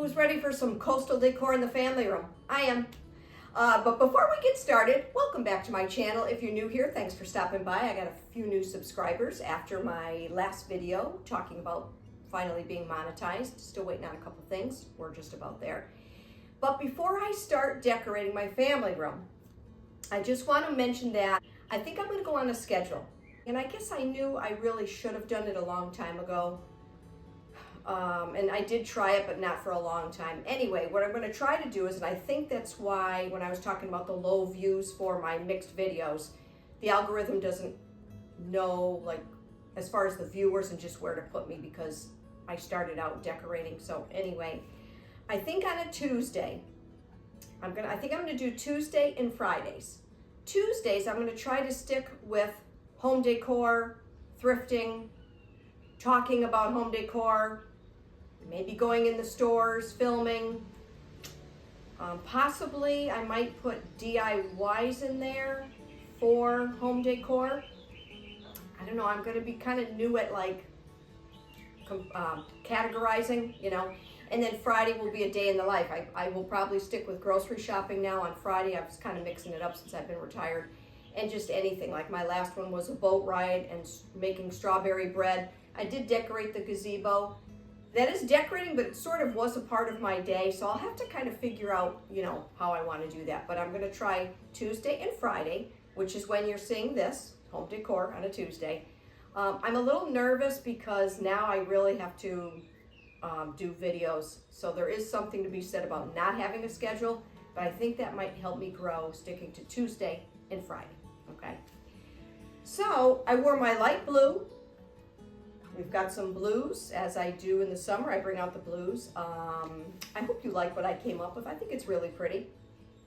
Who's ready for some coastal decor in the family room? I am. But before we get started, welcome back to my channel. If you're new here, thanks for stopping by. I got a few new subscribers after my last video talking about finally being monetized. Still waiting on a couple things. We're just about there. But before I start decorating my family room, I just want to mention that I think I'm going to go on a schedule. And I guess I knew I really should have done it a long time ago. And I did try it, but not for a long time. Anyway, what I'm going to try to do is, and I think that's why when I was talking about the low views for my mixed videos, the algorithm doesn't know, like, as far as the viewers and just where to put me, because I started out decorating. So anyway, I think on a Tuesday, I think I'm going to do Tuesday and Fridays. Tuesdays, I'm going to try to stick with home decor, thrifting, talking about home decor, maybe going in the stores, filming. Possibly I might put DIYs in there for home decor. I don't know, I'm going to be kind of new at like categorizing, you know. And then Friday will be a day in the life. I will probably stick with grocery shopping now on Friday. I was kind of mixing it up since I've been retired. And just anything, like my last one was a boat ride and making strawberry bread. I did decorate the gazebo. That is decorating, but it sort of was a part of my day, so I'll have to kind of figure out, you know, how I want to do that. But I'm going to try Tuesday and Friday, which is when you're seeing this, home decor on a Tuesday. I'm a little nervous because now I really have to do videos, so there is something to be said about not having a schedule, but I think that might help me grow sticking to Tuesday and Friday, okay? So I wore my light blue. We've got some blues, as I do in the summer. I bring out the blues. I hope you like what I came up with. I think it's really pretty.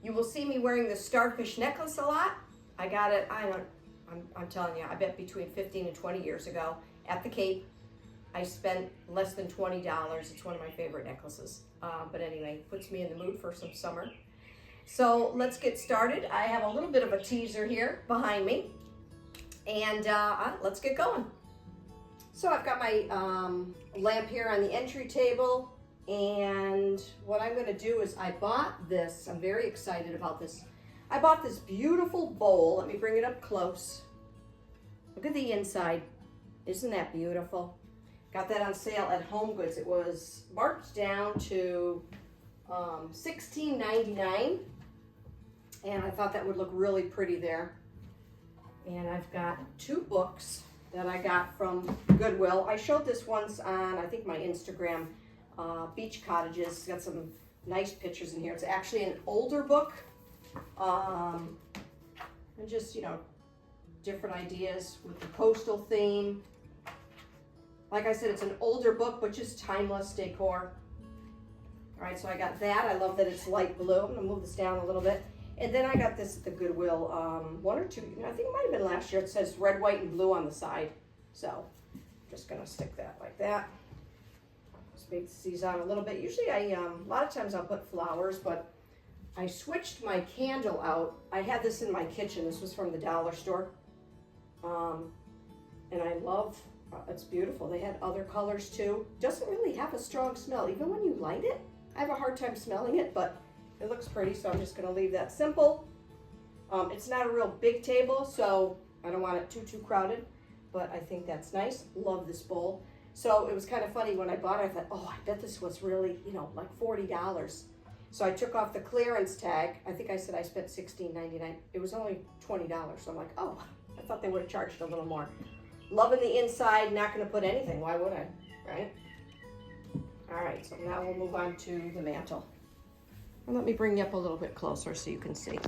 You will see me wearing the starfish necklace a lot. I got it, I'm telling you, I bet between 15 and 20 years ago at the Cape. I spent less than $20. It's one of my favorite necklaces. But anyway, puts me in the mood for some summer. So let's get started. I have a little bit of a teaser here behind me. And let's get going. So I've got my lamp here on the entry table, and what I'm going to do is I bought this. I'm very excited about this. I bought this beautiful bowl. Let me bring it up close. Look at the inside. Isn't that beautiful? Got that on sale at Home Goods. It was marked down to $16.99, and I thought that would look really pretty there. And I've got two books that I got from Goodwill. I showed this once on, I think, my Instagram, Beach Cottages. It's got some nice pictures in here. It's actually an older book. And just, you know, different ideas with the coastal theme. Like I said, it's an older book, but just timeless decor. All right, so I got that. I love that it's light blue. I'm gonna move this down a little bit. And then I got this at the Goodwill, one or two, I think it might have been last year. It says red, white, and blue on the side. So I'm just gonna stick that like that. Just make these on a little bit. Usually a lot of times I'll put flowers, but I switched my candle out. I had this in my kitchen. This was from the dollar store. And I love, it's beautiful. They had other colors too. Doesn't really have a strong smell. Even when you light it, I have a hard time smelling it, but it looks pretty, so I'm just going to leave that simple. It's not a real big table, so I don't want it too crowded, but I think that's nice. Love this bowl. So it was kind of funny when I bought it. I thought, oh, I bet this was really, you know, like $40. So I took off the clearance tag. I think I said I spent $16.99. It was only $20. So I'm like, oh, I thought they would have charged a little more. Loving the inside. Not going to put anything. Why would I? Right? All right. So now we'll move on to the mantle. And let me bring you up a little bit closer so you can see.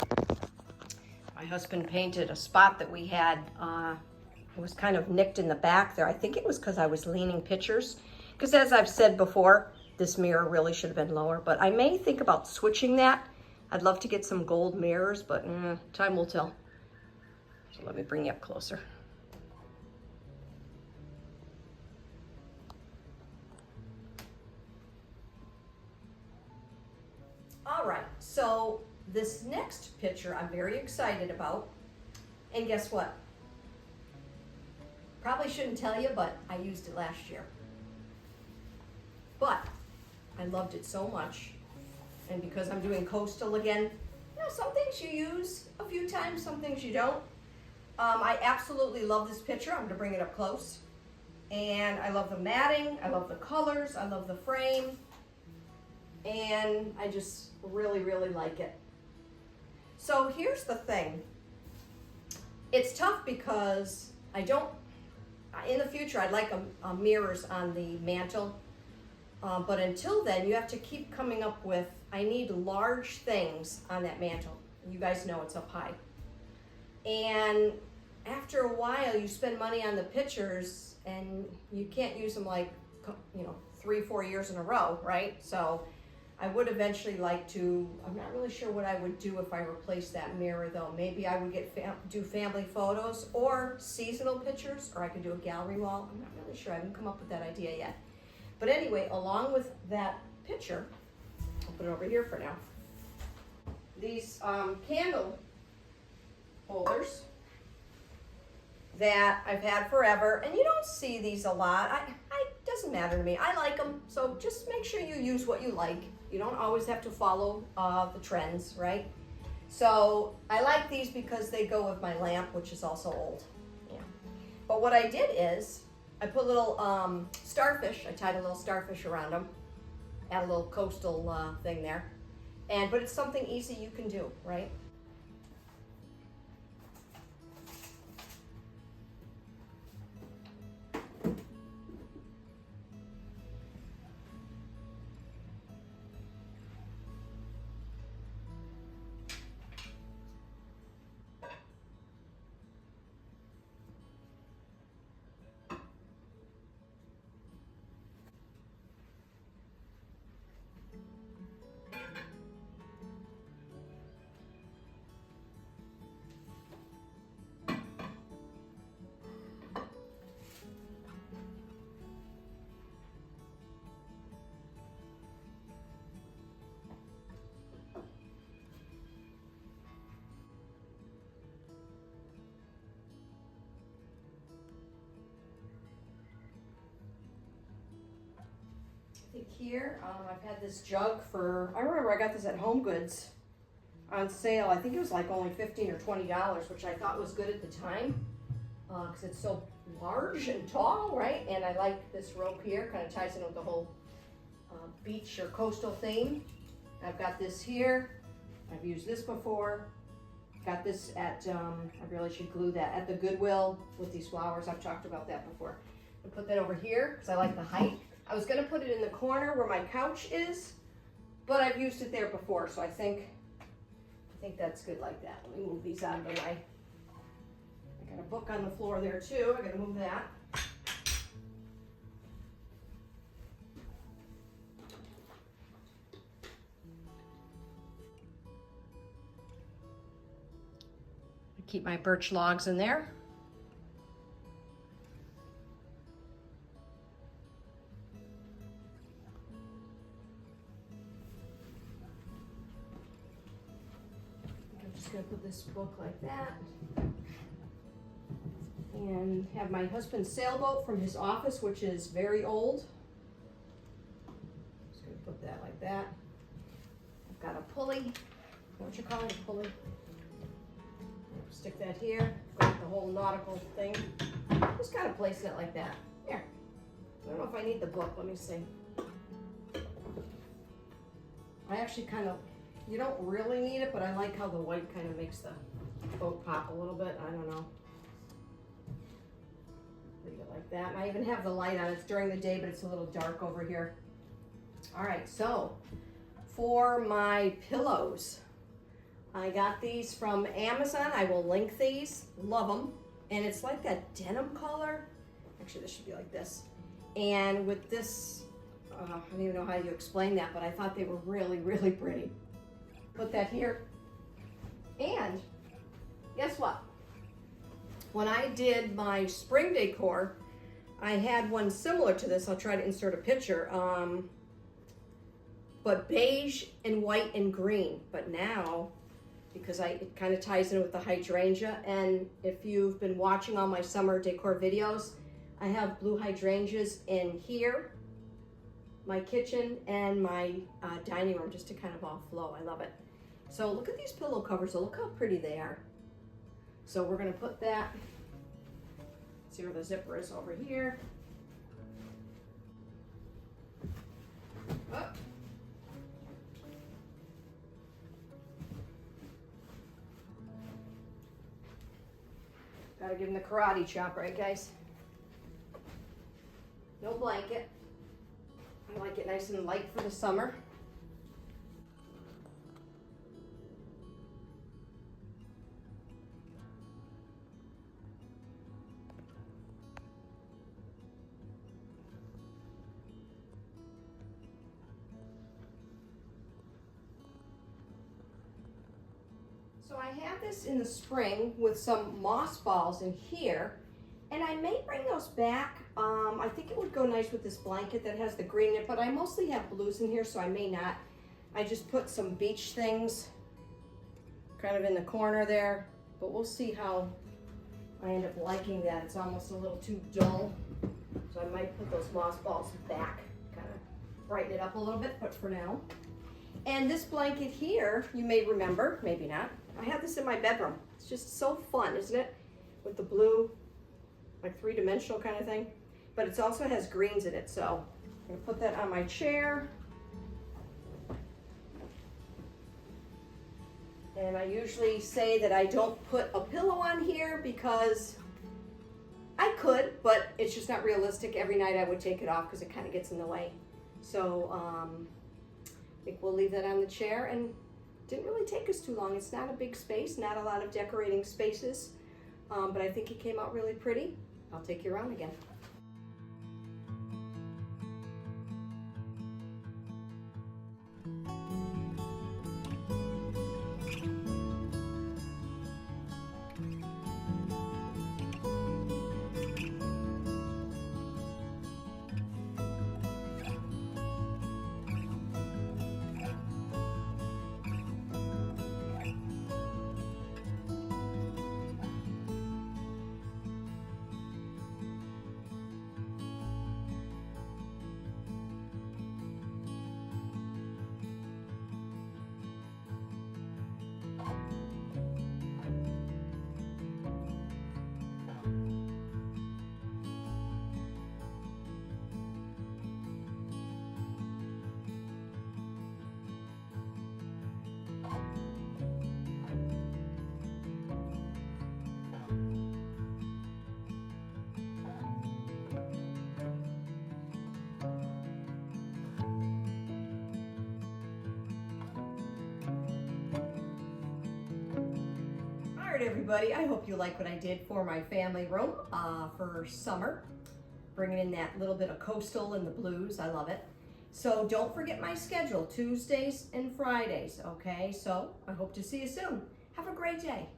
My husband painted a spot that we had. It was kind of nicked in the back there. I think it was because I was leaning pictures. Because as I've said before, this mirror really should have been lower. But I may think about switching that. I'd love to get some gold mirrors, but time will tell. So let me bring you up closer. All right, so this next picture I'm very excited about. And guess what? Probably shouldn't tell you, but I used it last year. But I loved it so much. And because I'm doing coastal again, you know, some things you use a few times, some things you don't. I absolutely love this picture. I'm gonna bring it up close. And I love the matting, I love the colors, I love the frame, and I just really, really like it. So here's the thing. It's tough because I don't, in the future I'd like mirrors on the mantle, but until then you have to keep coming up with, I need large things on that mantle. You guys know it's up high. And after a while you spend money on the pictures and you can't use them like, you know, 3-4 years in a row, right? So I would eventually like to, I'm not really sure what I would do if I replaced that mirror though. Maybe I would do family photos or seasonal pictures, or I could do a gallery wall. I'm not really sure, I haven't come up with that idea yet. But anyway, along with that picture, I'll put it over here for now. These candle holders that I've had forever, and you don't see these a lot. It doesn't matter to me. I like them, so just make sure you use what you like. You don't always have to follow the trends, right? So I like these because they go with my lamp, which is also old. Yeah. But what I did is I put a little starfish. I tied a little starfish around them. Add a little coastal thing there, but it's something easy you can do, right? Here, I've had this jug I remember I got this at Home Goods on sale. I think it was like only $15 or $20, which I thought was good at the time because it's so large and tall, right? And I like this rope here, kind of ties in with the whole beach or coastal theme. I've got this here. I've used this before. Got this at, I really should glue that, at the Goodwill with these flowers. I've talked about that before. I'll put that over here because I like the height. I was going to put it in the corner where my couch is, but I've used it there before, so I think that's good like that. Let me move these out of the way. I got a book on the floor there too. I got to move that. Keep my birch logs in there. Gonna put this book like that and have my husband's sailboat from his office, which is very old. Just gonna put that like that. I've got a pulley. Know what you call it, a pulley? Stick that here. Got the whole nautical thing. Just kind of place it like that. Here. I don't know if I need the book. Let me see. I actually kind of. You don't really need it, but I like how the white kind of makes the boat pop a little bit. I don't know. Leave it like that. And I even have the light on. It's during the day, but it's a little dark over here. All right, so for my pillows, I got these from Amazon. I will link these. Love them. And it's like that denim color. Actually, this should be like this. And with this, I don't even know how you explain that, but I thought they were really, really pretty. Put that here. And guess what? When I did my spring decor, I had one similar to this. I'll try to insert a picture. But beige and white and green. But now, because it kind of ties in with the hydrangea, and if you've been watching all my summer decor videos, I have blue hydrangeas in here my kitchen and my dining room just to kind of all flow. I love it. So look at these pillow covers. Oh, look how pretty they are. So we're gonna put that, see where the zipper is over here. Oh. Gotta give him the karate chop, right guys? No blanket. I like it nice and light for the summer. So I have this in the spring with some moss balls in here, and I may bring those back. I think it would go nice with this blanket that has the green in it, but I mostly have blues in here, so I may not. I just put some beach things kind of in the corner there, but we'll see how I end up liking that. It's almost a little too dull, so I might put those moss balls back, kind of brighten it up a little bit, but for now. And this blanket here, you may remember, maybe not, I have this in my bedroom. It's just so fun, isn't it? With the blue, like three-dimensional kind of thing. But it also has greens in it, so I'm gonna put that on my chair. And I usually say that I don't put a pillow on here because I could, but it's just not realistic. Every night I would take it off because it kind of gets in the way. So I think we'll leave that on the chair, and didn't really take us too long. It's not a big space, not a lot of decorating spaces, but I think it came out really pretty. I'll take you around again. Everybody, I hope you like what I did for my family room for summer, bringing in that little bit of coastal and the blues. I love it. So don't forget my schedule, Tuesdays and Fridays, okay? So I hope to see you soon. Have a great day.